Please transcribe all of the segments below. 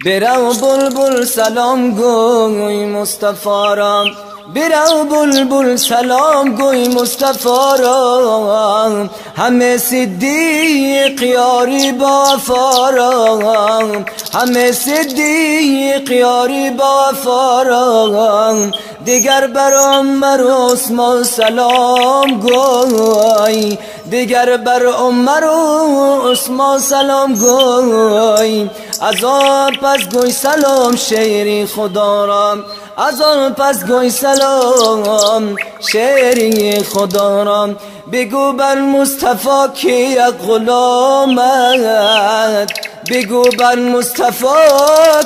برو بلبل سلام گوی مصطفی را، برو بلبل سلام گوی مصطفی را، همه صدیق یاری با وفا را، همه صدیق یاری با وفا را، دیگر بر عمر و عثمان سلام گوی، دیگر بر عمر و عثمان سلام گوی، از آن پس گوی سلام شیری خدا را، از آن پس گوی سلام شیری خدا را، بگو بر مصطفی که یک غلامت، بگو بر مصطفی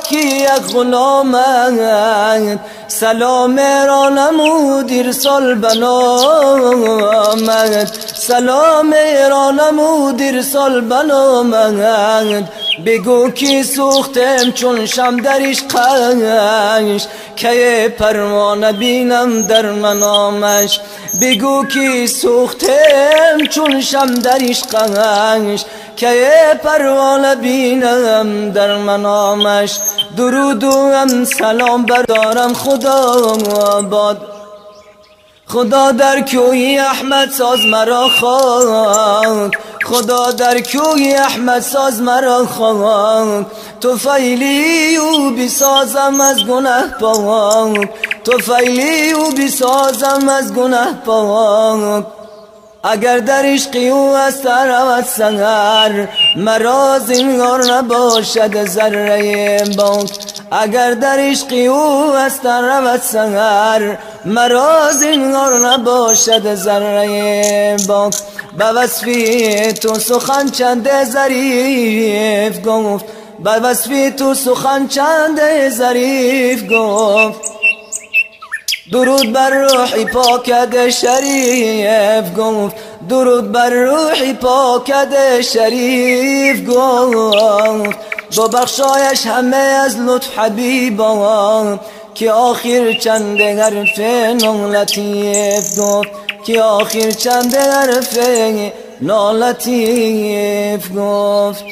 که یک غلامت، سلام را نمود ارسال بنامت، سلام را نمود ارسال بنامت، بگو که سوختم چون شم در عشقش، که پروانه بینم در منامش، بگو که سوختم چون شم در عشقش، که پروانه بینم در منامش، درود و هم سلام بردارم خدا باد، خدا در کوی احمد ساز مرا خواند، خدا در کوی احمد ساز مرا خواند، تو فیلی و بسازم از گناه پاک، تو فیلی و بسازم از گناه پاک، اگر در عشقی او است رود سنگر، مرا زنگار نباشد ذره باک، اگر در عشقی او است رود سنگر، مرا زنگار نباشد ذره باک، به وصفی تو سخن چند ظریف گفت، به وصفی تو سخن چند ظریف گفت، درود بر روحی پاکت شریف گفت، درود بر روحی پاکت شریف گفت، با بخشایش همه از لطف حبیبا، که آخر چند حرف نالطیف گفت، که آخر چند حرف نالطیف گفت.